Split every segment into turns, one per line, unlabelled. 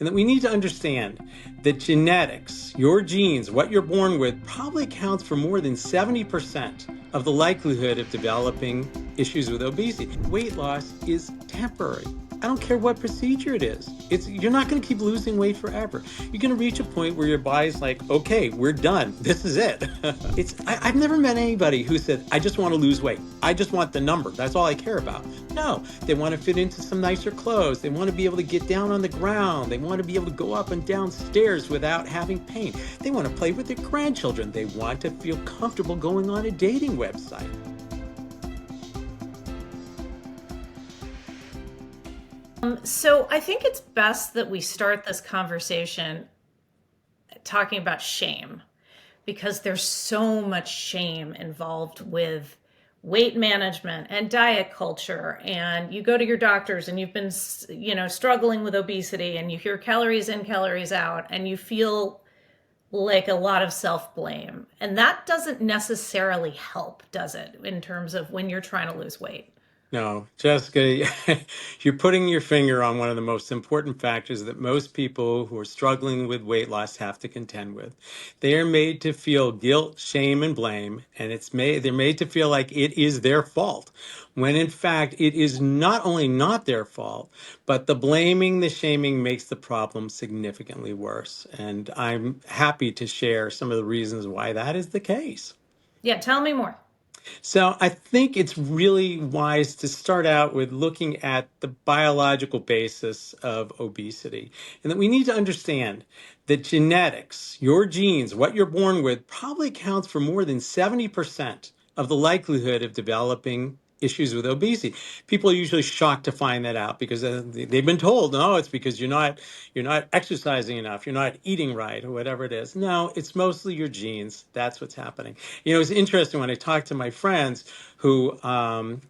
And that we need to understand that genetics, your genes, what you're born with, probably accounts for more than 70% of the likelihood of developing issues with obesity. Weight loss is temporary. I don't care what procedure it is. You're not going to keep losing weight forever. You're going to reach a point where your body's like, okay, we're done. This is it. I've never met anybody who said, I just want to lose weight. I just want the number. That's all I care about. No, they want to fit into some nicer clothes. They want to be able to get down on the ground. They want to be able to go up and down stairs without having pain. They want to play with their grandchildren. They want to feel comfortable going on a dating website.
So I think it's best that we start this conversation talking about shame, because there's so much shame involved with weight management and diet culture. And you go to your doctors and you've been, struggling with obesity, and you hear calories in, calories out, and you feel like a lot of self-blame. And that doesn't necessarily help, does it, in terms of when you're trying to lose weight?
No, Jessica, you're putting your finger on one of the most important factors that most people who are struggling with weight loss have to contend with. They are made to feel guilt, shame, and blame, and they're made to feel like it is their fault, when in fact it is not only not their fault, but the blaming, the shaming makes the problem significantly worse. And I'm happy to share some of the reasons why that is the case.
Yeah, tell me more.
So I think it's really wise to start out with looking at the biological basis of obesity, and that we need to understand that genetics, your genes, what you're born with, probably accounts for more than 70% of the likelihood of developing issues with obesity. People are usually shocked to find that out because they've been told, no, it's because you're not exercising enough, you're not eating right, or whatever it is. No, it's mostly your genes. That's what's happening. It's interesting when I talk to my friends who don't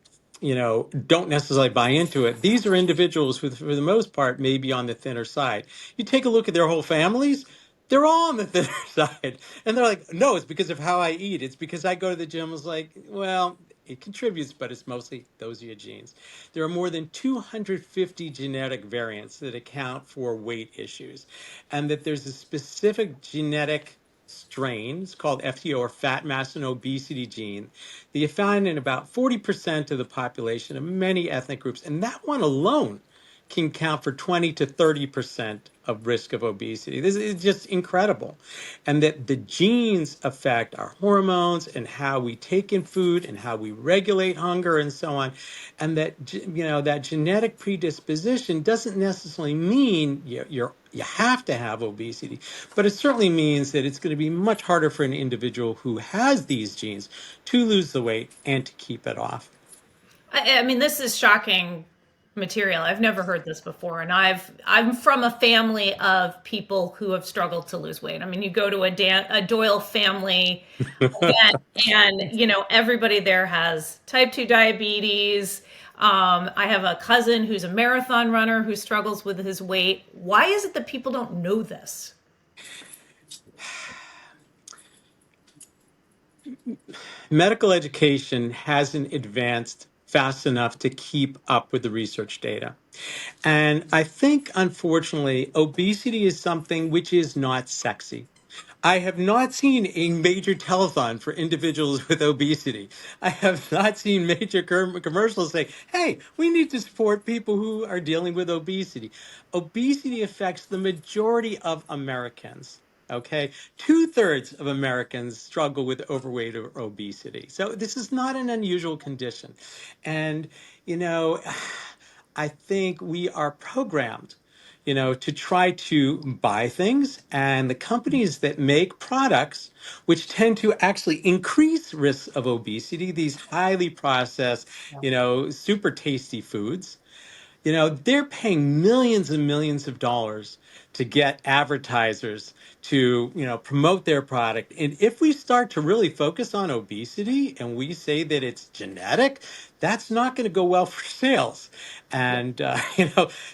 necessarily buy into it. These are individuals who, for the most part, may be on the thinner side. You take a look at their whole families, they're all on the thinner side. And they're like, no, it's because of how I eat. It's because I go to the gym. It's like, well, it contributes, but it's mostly those are your genes. There are more than 250 genetic variants that account for weight issues, and that there's a specific genetic strain, it's called FTO, or fat mass and obesity gene, that you find in about 40% of the population of many ethnic groups. And that one alone can count for 20 to 30% of risk of obesity. This is just incredible. And that the genes affect our hormones and how we take in food and how we regulate hunger and so on. And that, that genetic predisposition doesn't necessarily mean you have to have obesity, but it certainly means that it's going to be much harder for an individual who has these genes to lose the weight and to keep it off.
I mean, this is shocking material. I've never heard this before, and I'm from a family of people who have struggled to lose weight. I mean, you go to a Doyle family event, and everybody there has type 2 diabetes. I have a cousin who's a marathon runner who struggles with his weight. Why is it that people don't know this?
Medical education hasn't advanced fast enough to keep up with the research data. And I think, unfortunately, obesity is something which is not sexy. I have not seen a major telethon for individuals with obesity. I have not seen major commercials say, hey, we need to support people who are dealing with obesity. Obesity affects the majority of Americans. Okay, 2/3 of Americans struggle with overweight or obesity. So this is not an unusual condition. And, I think we are programmed to try to buy things. And the companies that make products which tend to actually increase risks of obesity, these highly processed, super tasty foods, they're paying millions and millions of dollars to get advertisers to, promote their product. And if we start to really focus on obesity and we say that it's genetic, that's not going to go well for sales. And,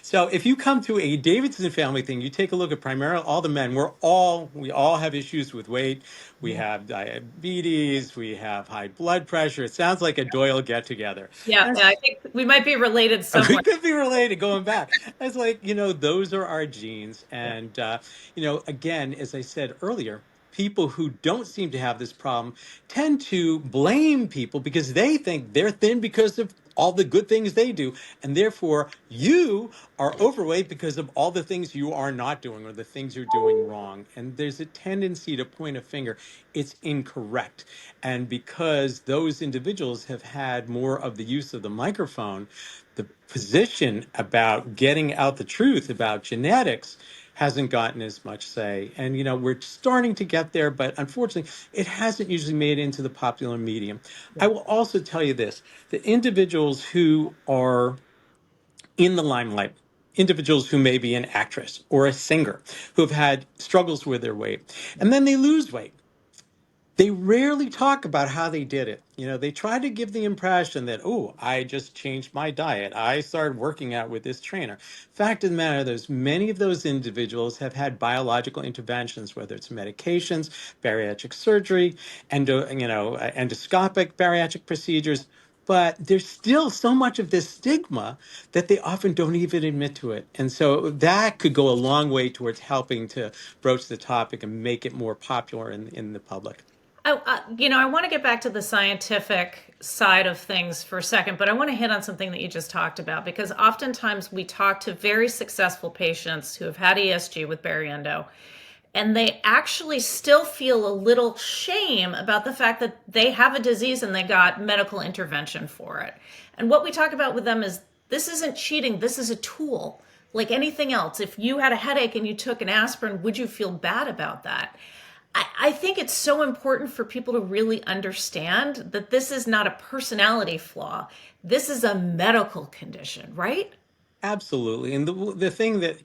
so if you come to a Davidson family thing, you take a look at primarily all the men, we all have issues with weight. We have diabetes, we have high blood pressure. It sounds like a Doyle get together.
Yeah,
And
I think we might be related
we
somewhere.
could be related going back. It's like, those are our genes. And, again, as I said earlier, people who don't seem to have this problem tend to blame people because they think they're thin because of all the good things they do. And therefore, you are overweight because of all the things you are not doing or the things you're doing wrong. And there's a tendency to point a finger. It's incorrect. And because those individuals have had more of the use of the microphone, the position about getting out the truth about genetics hasn't gotten as much say. And, we're starting to get there, but unfortunately, it hasn't usually made it into the popular medium. I will also tell you this, the individuals who are in the limelight, individuals who may be an actress or a singer who have had struggles with their weight, and then they lose weight, they rarely talk about how they did it. They try to give the impression that, oh, I just changed my diet. I started working out with this trainer. Fact of the matter is, many of those individuals have had biological interventions, whether it's medications, bariatric surgery, endoscopic bariatric procedures. But there's still so much of this stigma that they often don't even admit to it. And so that could go a long way towards helping to broach the topic and make it more popular in the public.
I want to get back to the scientific side of things for a second, but I want to hit on something that you just talked about because oftentimes we talk to very successful patients who have had ESG with Bariendo, and they actually still feel a little shame about the fact that they have a disease and they got medical intervention for it. And what we talk about with them is this isn't cheating, this is a tool. Like anything else, if you had a headache and you took an aspirin, would you feel bad about that? I think it's so important for people to really understand that this is not a personality flaw. This is a medical condition, right?
Absolutely. And the thing that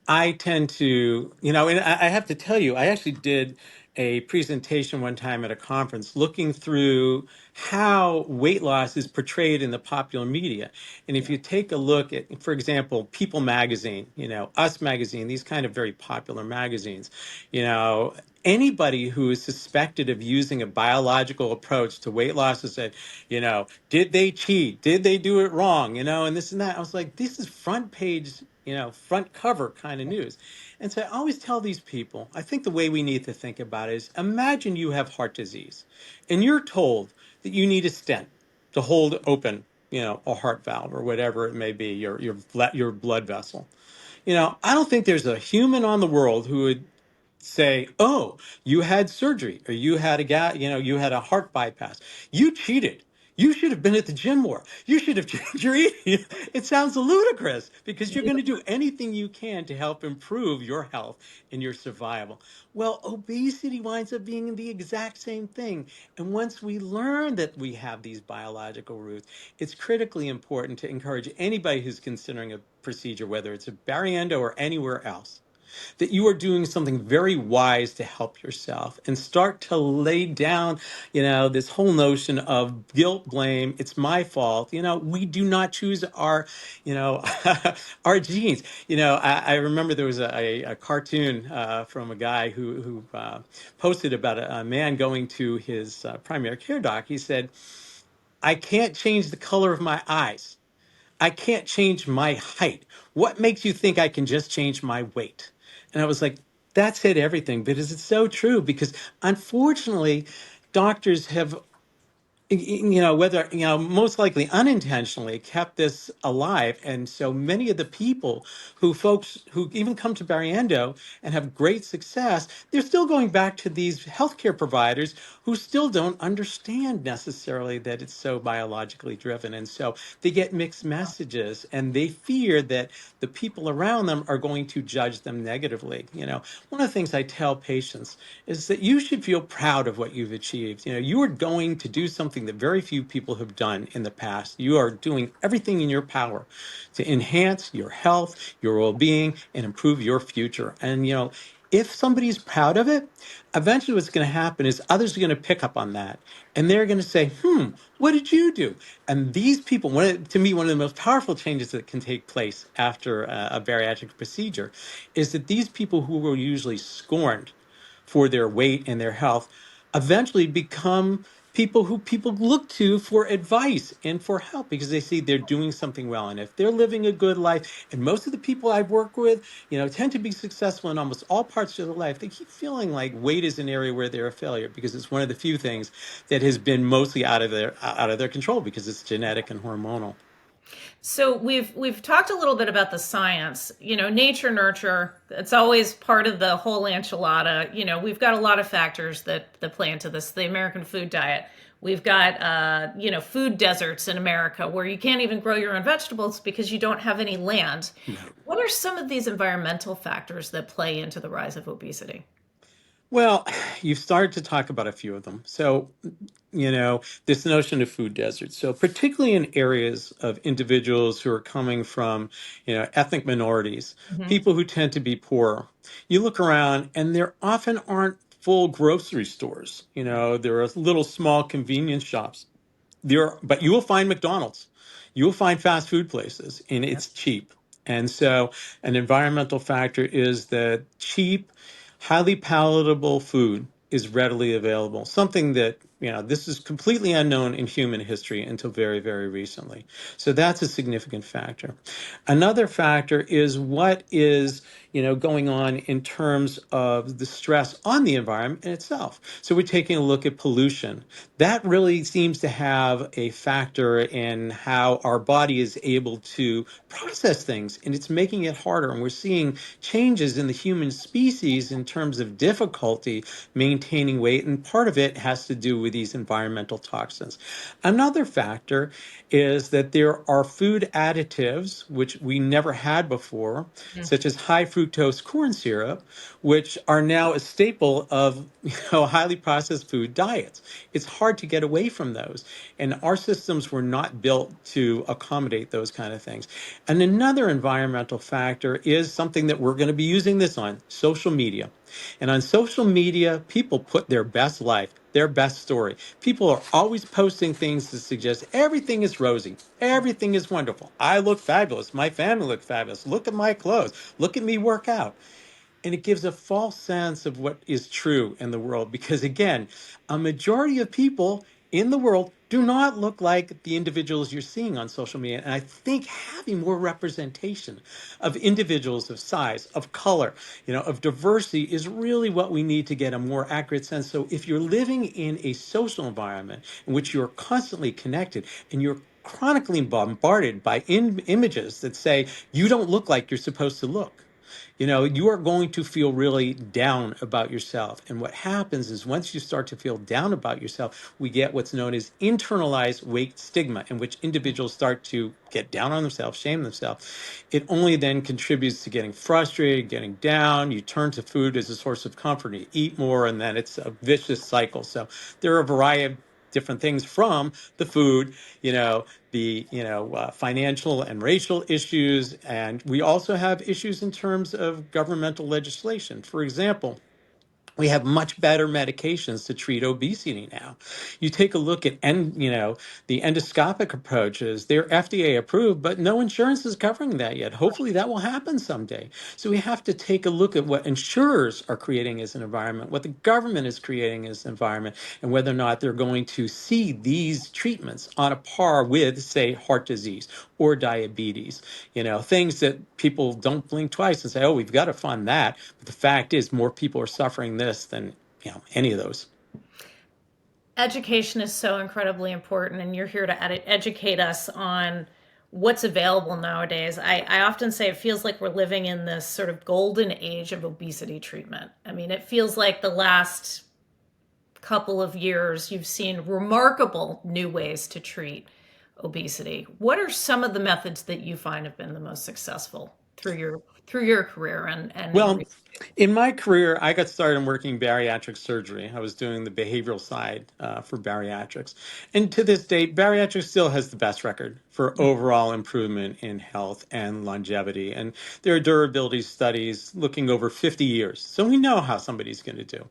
I tend to, and I have to tell you, I actually did a presentation one time at a conference looking through how weight loss is portrayed in the popular media. And if you take a look at, for example, People Magazine, Us Magazine, these kind of very popular magazines, you know, anybody who is suspected of using a biological approach to weight loss is said, did they cheat? Did they do it wrong? And this and that. I was like, this is front page, front cover kind of news. And so I always tell these people, I think the way we need to think about it is imagine you have heart disease and you're told that you need a stent to hold open, a heart valve or whatever it may be, your blood vessel. I don't think there's a human on the world who would say, "Oh, you had surgery or you had a heart bypass. You cheated. You should have been at the gym more. You should have changed your eating." It sounds ludicrous because you're going to do anything you can to help improve your health and your survival. Well, obesity winds up being the exact same thing. And once we learn that we have these biological roots, it's critically important to encourage anybody who's considering a procedure, whether it's a Bariendo or anywhere else, that you are doing something very wise to help yourself and start to lay down, this whole notion of guilt, blame. It's my fault. We do not choose our, our genes. I remember there was a cartoon from a guy who posted about a man going to his primary care doc. He said, "I can't change the color of my eyes. I can't change my height. What makes you think I can just change my weight?" And I was like, that said everything, but is it so true? Because unfortunately, doctors have, whether, most likely unintentionally kept this alive. And so many of the people folks who even come to Bariendo and have great success, they're still going back to these healthcare providers who still don't understand necessarily that it's so biologically driven. And so they get mixed messages and they fear that the people around them are going to judge them negatively. One of the things I tell patients is that you should feel proud of what you've achieved. You are going to do something that very few people have done in the past. You are doing everything in your power to enhance your health, your well-being, and improve your future. And, if somebody's proud of it, eventually what's going to happen is others are going to pick up on that. And they're going to say, what did you do? And these people, to me, one of the most powerful changes that can take place after a bariatric procedure is that these people who were usually scorned for their weight and their health eventually become people who people look to for advice and for help because they see they're doing something well. And if they're living a good life, and most of the people I've worked with, tend to be successful in almost all parts of their life, they keep feeling like weight is an area where they're a failure because it's one of the few things that has been mostly out of their control because it's genetic and hormonal.
So we've talked a little bit about the science, nature nurture. It's always part of the whole enchilada. We've got a lot of factors that play into this. The American food diet. We've got food deserts in America where you can't even grow your own vegetables because you don't have any land.
Right.
What are some of these environmental factors that play into the rise of obesity?
Well, you've started to talk about a few of them. So, this notion of food deserts. So, particularly in areas of individuals who are coming from, ethnic minorities,
Hmm.
people who tend to be poor, you look around and there often aren't full grocery stores. There are little small convenience shops. But you will find McDonald's, you will find fast food places, and it's cheap. And so, an environmental factor is that cheap, highly palatable food is readily available. Something that this is completely unknown in human history until very, very recently. So that's a significant factor. Another factor is what is going on in terms of the stress on the environment in itself. So we're taking a look at pollution. That really seems to have a factor in how our body is able to process things, and it's making it harder. And we're seeing changes in the human species in terms of difficulty maintaining weight, and part of it has to do with these environmental toxins. Another factor is that there are food additives, which we never had before, such as high fructose corn syrup, which are now a staple of highly processed food diets. It's hard to get away from those. And our systems were not built to accommodate those kind of things. And another environmental factor is something that we're going to be using this on social media. And on social media, people put their best life, their best story. People are always posting things to suggest everything is rosy, everything is wonderful. I look fabulous. My family looks fabulous. Look at my clothes. Look at me work out. And it gives a false sense of what is true in the world because, again, a majority of people in the world do not look like the individuals you're seeing on social media. And I think having more representation of individuals of size, of color, of diversity is really what we need to get a more accurate sense. So if you're living in a social environment in which you're constantly connected and you're chronically bombarded by images that say you don't look like you're supposed to look, you are going to feel really down about yourself. And what happens is once you start to feel down about yourself, we get what's known as internalized weight stigma, in which individuals start to get down on themselves, shame themselves. It only then contributes to getting frustrated, getting down. You turn to food as a source of comfort, you eat more, and then it's a vicious cycle. So there are a variety of different things from the food, the financial and racial issues, and we also have issues in terms of governmental legislation. For example, we have much better medications to treat obesity now. You take a look at the endoscopic approaches, they're FDA approved, but no insurance is covering that yet. Hopefully that will happen someday. So we have to take a look at what insurers are creating as an environment, what the government is creating as an environment, and whether or not they're going to see these treatments on a par with, say, heart disease or diabetes. Things that people don't blink twice and say, oh, we've got to fund that. But the fact is more people are suffering this than any of those.
Education is so incredibly important, and you're here to educate us on what's available nowadays. I often say it feels like we're living in this sort of golden age of obesity treatment. I mean, it feels like the last couple of years you've seen remarkable new ways to treat obesity. What are some of the methods that you find have been the most successful through your through your career and in
Well,
research?
in my career, I got started working bariatric surgery. I was doing the behavioral side for bariatrics. And to this date, bariatrics still has the best record for overall improvement in health and longevity. And there are durability studies looking over 50 years. So we know how somebody's going to do.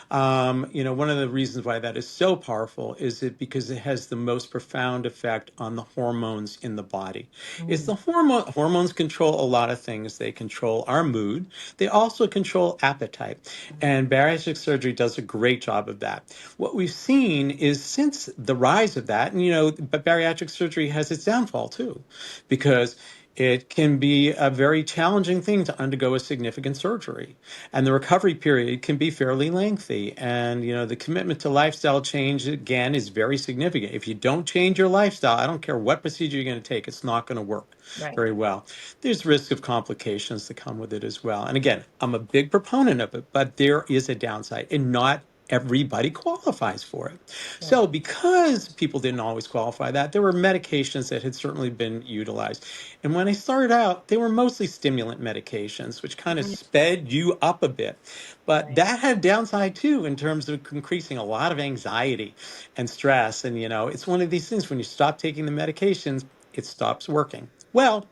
One of the reasons why that is so powerful is it because it has the most profound effect on the hormones in the body. It's
Mm,
the hormones control a lot of things. They control our mood. They also control appetite. And bariatric surgery does a great job of that. What we've seen is since the rise of that, and but bariatric surgery has its downfall too, because it can be a very challenging thing to undergo a significant surgery. And the recovery period can be fairly lengthy. And, the commitment to lifestyle change, again, is very significant. If you don't change your lifestyle, I don't care what procedure you're going to take, it's not going to work
right.
very well. There's risk of complications that come with it as well. And again, I'm a big proponent of it, but there is a downside, and not everybody qualifies for it.
Right.
So because people didn't always qualify that, there were medications that had certainly been utilized. And when I started out, they were mostly stimulant medications, which kind of
Mm,
sped you up a bit. But
right.
that had a downside too, in terms of increasing a lot of anxiety and stress. And, it's one of these things when you stop taking the medications, it stops working. Well,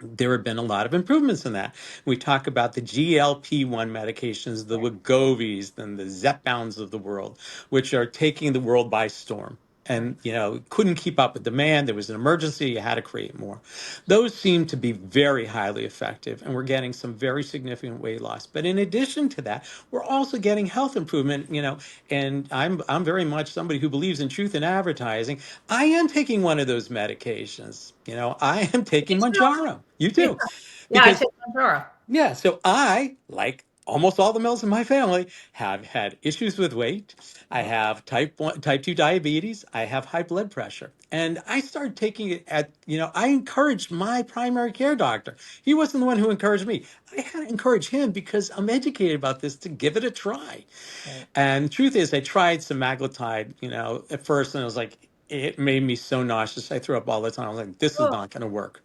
there have been a lot of improvements in that. We talk about the GLP-1 medications, the
Right.
Wegovy's and the Zepbounds of the world, which are taking the world by storm.
Right.
And, couldn't keep up with demand. There was an emergency. You had to create more. Those seem to be very highly effective, and we're getting some very significant weight loss. But in addition to that, we're also getting health improvement, and I'm very much somebody who believes in truth in advertising. I am taking one of those medications. I am
Me
taking
too.
Manjaro. You
Yeah.
too.
Yeah, I
Because
take Pandora.
yeah, so I, like almost all the males in my family, have had issues with weight. I
Yep.
have type 2 diabetes. I have high blood pressure. And I started taking it I encouraged my primary care doctor. He wasn't the one who encouraged me. I had to encourage him because I'm educated about this to give it a try.
Right.
And the truth is, I tried semaglutide, at first, and I was like, it made me so nauseous. I threw up all the time. I was like, this is
Oh,
not going to work.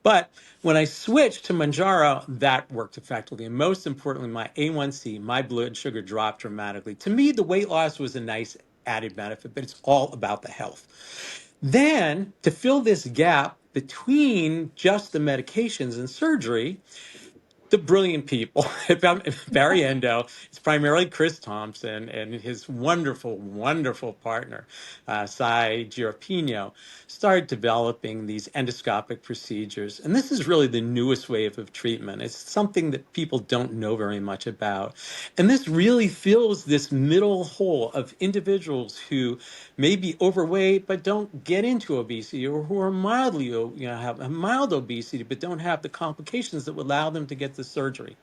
But when I switched to Manjaro, that worked effectively. And most importantly, my A1C, my blood sugar dropped dramatically. To me, the weight loss was a nice added benefit, but it's all about the health. Then, to fill this gap between just the medications and surgery, the brilliant people at Bariendo. It's primarily Chris Thompson and his wonderful, wonderful partner, Cy Girapino, started developing these endoscopic procedures. And this is really the newest wave of treatment. It's something that people don't know very much about. And this really fills this middle hole of individuals who may be overweight but don't get into obesity, or who are mildly, have a mild obesity but don't have the complications that would allow them to get the surgery.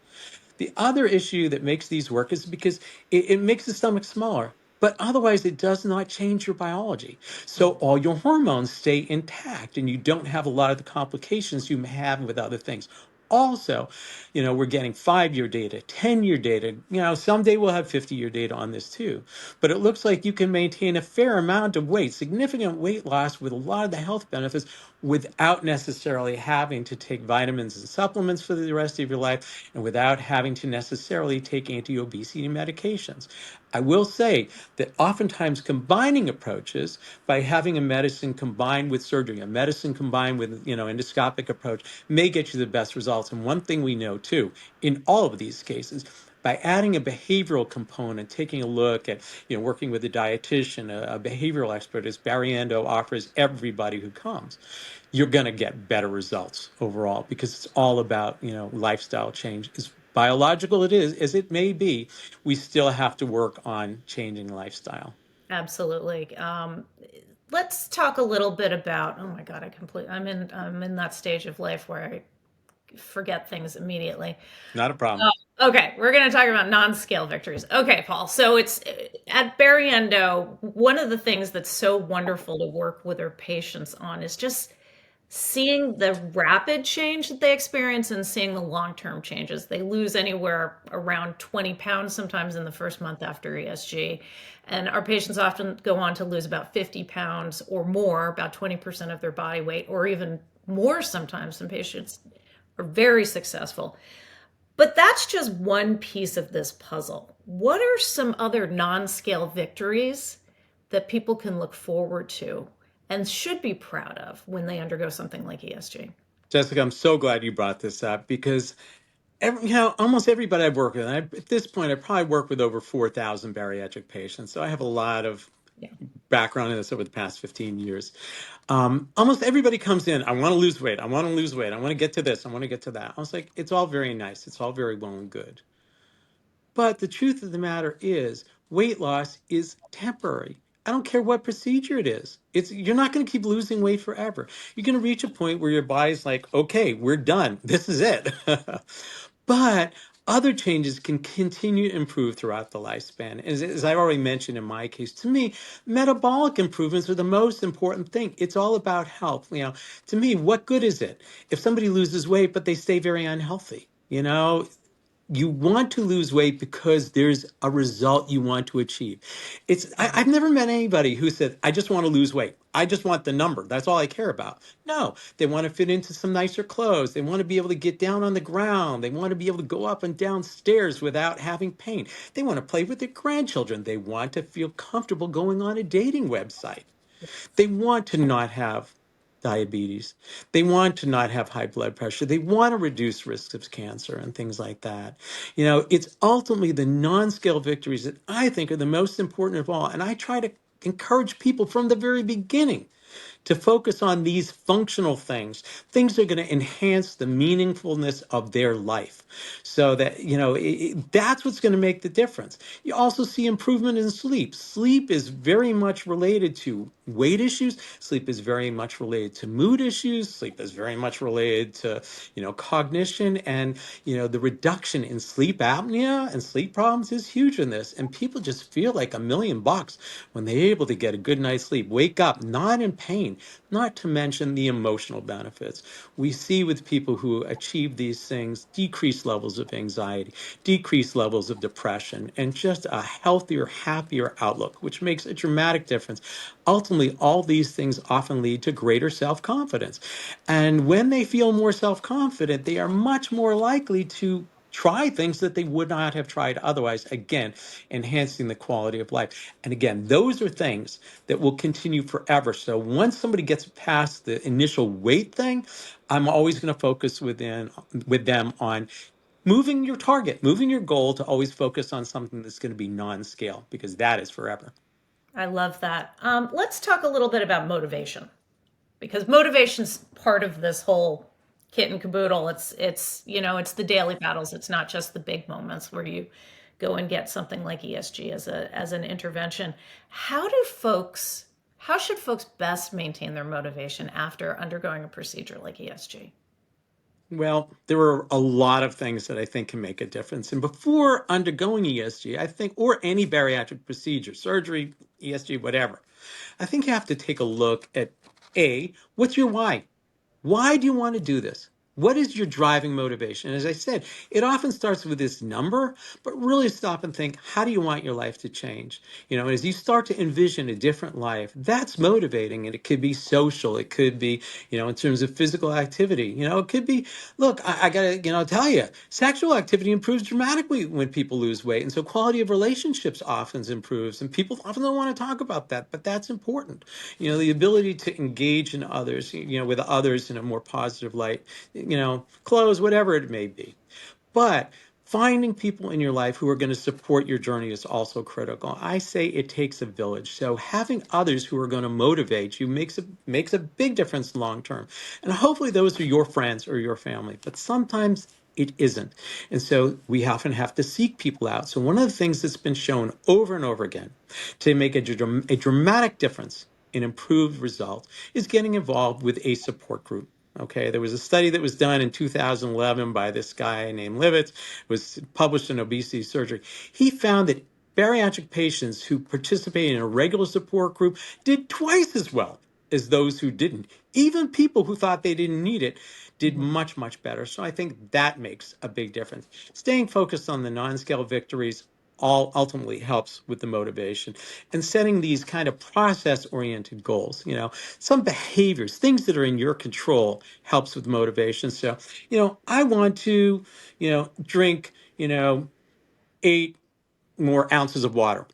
The other issue that makes these work is because it makes the stomach smaller, but otherwise it does not change your biology. So
right.
all your hormones stay intact and you don't have a lot of the complications you may have with other things. Also, we're getting 5-year data, 10-year data. Someday we'll have 50-year data on this too. But it looks like you can maintain a fair amount of weight, significant weight loss with a lot of the health benefits without necessarily having to take vitamins and supplements for the rest of your life, and without having to necessarily take anti-obesity medications. I will say that oftentimes combining approaches, by having a medicine combined with surgery, a medicine combined with endoscopic approach, may get you the best results. And one thing we know too, in all of these cases, by adding a behavioral component, taking a look at, working with a dietitian, a behavioral expert, as Bariendo offers everybody who comes, you're going to get better results overall, because it's all about, lifestyle change. As biological it is, as it may be, we still have to work on changing lifestyle.
Absolutely. Let's talk a little bit about, oh my God, I'm in that stage of life where I forget things immediately.
Not a problem.
Okay, we're going to talk about non-scale victories. Okay, Paul. So it's at Bariendo, one of the things that's so wonderful to work with our patients on is just seeing the rapid change that they experience and seeing the long-term changes. They lose anywhere around 20 pounds sometimes in the first month after ESG. And our patients often go on to lose about 50 pounds or more, about 20% of their body weight, or even more sometimes. Some patients are very successful. But that's just one piece of this puzzle. What are some other non-scale victories that people can look forward to and should be proud of when they undergo something like ESG?
Jessica, I'm so glad you brought this up because almost everybody I've worked with, and at this point, I probably work with over 4,000 bariatric patients. So I have a lot of
Yeah.
background in this over the past 15 years. Almost everybody comes in, I want to lose weight. I want to lose weight. I want to get to this. I want to get to that. I was like, it's all very nice. It's all very well and good. But the truth of the matter is, weight loss is temporary. I don't care what procedure it is. You're not going to keep losing weight forever. You're going to reach a point where your body's like, okay, we're done. This is it. But other changes can continue to improve throughout the lifespan. As I already mentioned in my case, to me, metabolic improvements are the most important thing. It's all about health. To me, what good is it if somebody loses weight, but they stay very unhealthy? You want to lose weight because there's a result you want to achieve. I've never met anybody who said, I just want to lose weight. I just want the number. That's all I care about. No, they want to fit into some nicer clothes. They want to be able to get down on the ground. They want to be able to go up and down stairs without having pain. They want to play with their grandchildren. They want to feel comfortable going on a dating website. They want to not have diabetes. They want to not have high blood pressure. They want to reduce risks of cancer and things like that. It's ultimately the non-scale victories that I think are the most important of all. And I try to encourage people from the very beginning to focus on these functional things that are going to enhance the meaningfulness of their life. So that, that's what's going to make the difference. You also see improvement in sleep. Sleep is very much related to weight issues. Sleep is very much related to mood issues. Sleep is very much related to, cognition, and, the reduction in sleep apnea and sleep problems is huge in this. And people just feel like $1,000,000 when they're able to get a good night's sleep, wake up, not in pain, not to mention the emotional benefits. We see with people who achieve these things, decreased levels of anxiety, decreased levels of depression, and just a healthier, happier outlook, which makes a dramatic difference. Ultimately, all these things often lead to greater self-confidence. And when they feel more self-confident, they are much more likely to try things that they would not have tried otherwise, again, enhancing the quality of life. And again, those are things that will continue forever. So once somebody gets past the initial weight thing, I'm always going to focus with them on moving your target, moving your goal to always focus on something that's going to be non-scale, because that is forever.
I love that. Let's talk a little bit about motivation, because motivation's part of this whole kit and caboodle. It's the daily battles. It's not just the big moments where you go and get something like ESG as an intervention. How should folks best maintain their motivation after undergoing a procedure like ESG?
Well, there are a lot of things that I think can make a difference. And before undergoing ESG, I think, or any bariatric procedure, surgery, ESG, whatever, I think you have to take a look at what's your why? Why do you want to do this? What is your driving motivation? As I said, it often starts with this number, but really stop and think, how do you want your life to change? As you start to envision a different life, that's motivating. And it could be social. It could be, in terms of physical activity. It could be, look, I got to, tell you, sexual activity improves dramatically when people lose weight. And so quality of relationships often improves. And people often don't want to talk about that, but that's important. The ability to engage in others, with others in a more positive light, clothes, whatever it may be. But finding people in your life who are going to support your journey is also critical. I say it takes a village. So having others who are going to motivate you makes a big difference long term. And hopefully those are your friends or your family. But sometimes it isn't. And so we often have to seek people out. So one of the things that's been shown over and over again to make a dramatic difference in improved results is getting involved with a support group. Okay, there was a study that was done in 2011 by this guy named Livitz. It was published in Obesity Surgery. He found that bariatric patients who participated in a regular support group did twice as well as those who didn't. Even people who thought they didn't need it did much, much better. So I think that makes a big difference. Staying focused on the non-scale victories, all ultimately helps with the motivation. And setting these kind of process oriented goals, some behaviors, things that are in your control helps with motivation. So, I want to, drink, 8 more ounces of water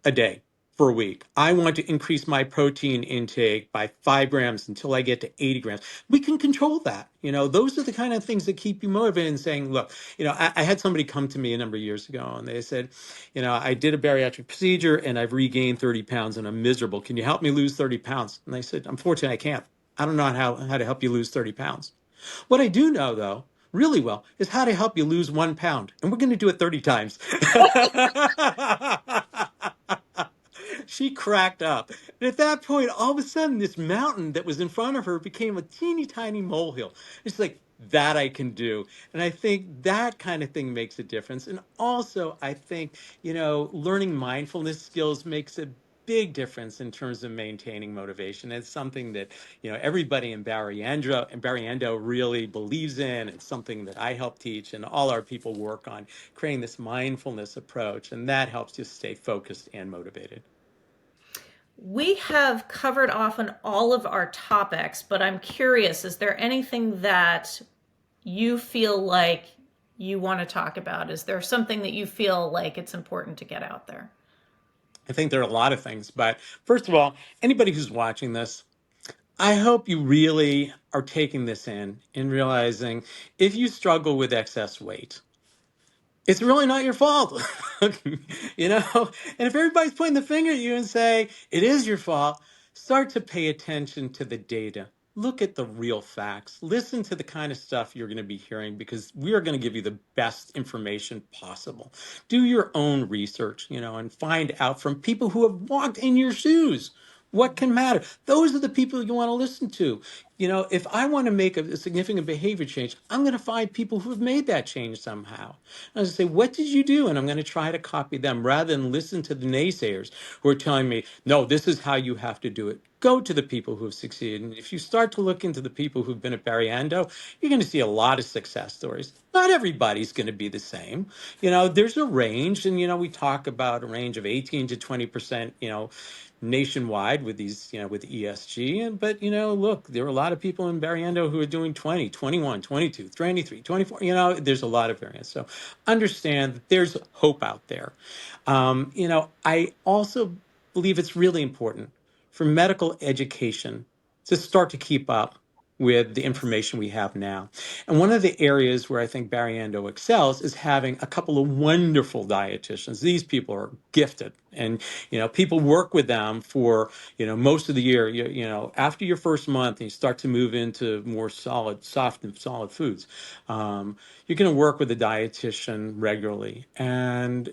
a day for a week. I want to increase my protein intake by 5 grams until I get to 80 grams. We can control that. Those are the kind of things that keep you motivated and saying, look, I had somebody come to me a number of years ago and they said, I did a bariatric procedure and I've regained 30 pounds and I'm miserable. Can you help me lose 30 pounds? And I said, unfortunately, I can't. I don't know how to help you lose 30 pounds. What I do know, though, really well, is how to help you lose 1 pound. And we're going to do it 30 times. She cracked up. And at that point, all of a sudden, this mountain that was in front of her became a teeny tiny molehill. It's like, that I can do. And I think that kind of thing makes a difference. And also, I think, learning mindfulness skills makes a big difference in terms of maintaining motivation. It's something that, everybody in Bariendo really believes in. It's something that I help teach and all our people work on, creating this mindfulness approach. And that helps you stay focused and motivated.
We have covered off on all of our topics, but I'm curious, is there anything that you feel like you want to talk about? Is there something that you feel like it's important to get out there?
I think there are a lot of things, but first of all, anybody who's watching this, I hope you really are taking this in and realizing if you struggle with excess weight, it's really not your fault. And if everybody's pointing the finger at you and say it is your fault, start to pay attention to the data. Look at the real facts. Listen to the kind of stuff you're going to be hearing because we are going to give you the best information possible. Do your own research, and find out from people who have walked in your shoes what can matter. Those are the people you want to listen to. If I want to make a significant behavior change, I'm going to find people who have made that change somehow. I'm going to say, what did you do? And I'm going to try to copy them rather than listen to the naysayers who are telling me, no, this is how you have to do it. Go to the people who have succeeded. And if you start to look into the people who've been at Bariendo, you're going to see a lot of success stories. Not everybody's going to be the same. There's a range, and, we talk about a range of 18 to 20%, nationwide with these, with ESG. But, look, there are a lot of people in Bariendo who are doing 20, 21, 22, 23, 24. There's a lot of variance. So understand that there's hope out there. I also believe it's really important for medical education to start to keep up with the information we have now. And one of the areas where I think Bariendo excels is having a couple of wonderful dietitians. These people are gifted, and people work with them for most of the year. After your first month, and you start to move into more soft and solid foods. You're going to work with a dietitian regularly, and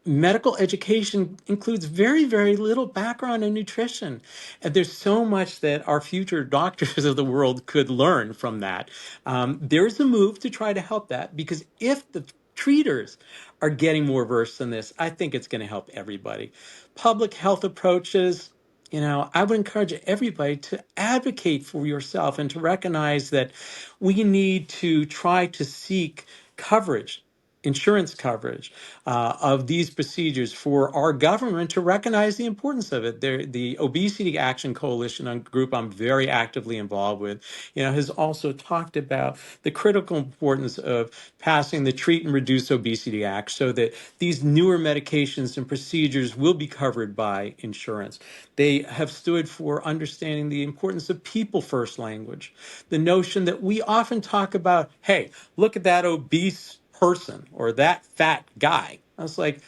medical education includes very, very little background in nutrition. And there's so much that our future doctors of the world could learn from that. There's a move to try to help that because if the treaters are getting more versed in this, I think it's going to help everybody. Public health approaches, I would encourage everybody to advocate for yourself and to recognize that we need to try to seek coverage, insurance coverage of these procedures for our government to recognize the importance of it. The Obesity Action Coalition group I'm very actively involved with, has also talked about the critical importance of passing the Treat and Reduce Obesity Act so that these newer medications and procedures will be covered by insurance. They have stood for understanding the importance of people first language, the notion that we often talk about, hey, look at that obese person or that fat guy. I was like,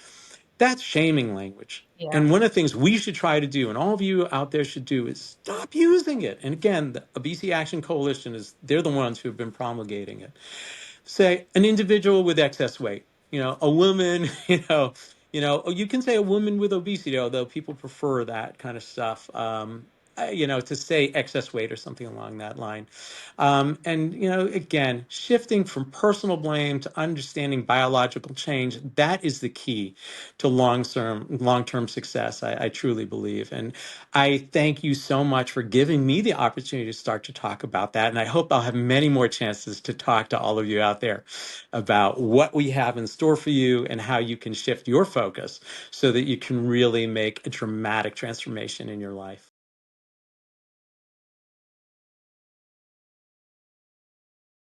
that's shaming language.
Yeah.
And one of the things we should try to do, and all of you out there should do, is stop using it. And again, the Obesity Action Coalition they're the ones who have been promulgating it. Say an individual with excess weight, a woman, you can say a woman with obesity, although people prefer that kind of stuff. to say excess weight or something along that line. And, again, shifting from personal blame to understanding biological change, that is the key to long-term success, I truly believe. And I thank you so much for giving me the opportunity to start to talk about that. And I hope I'll have many more chances to talk to all of you out there about what we have in store for you and how you can shift your focus so that you can really make a dramatic transformation in your life.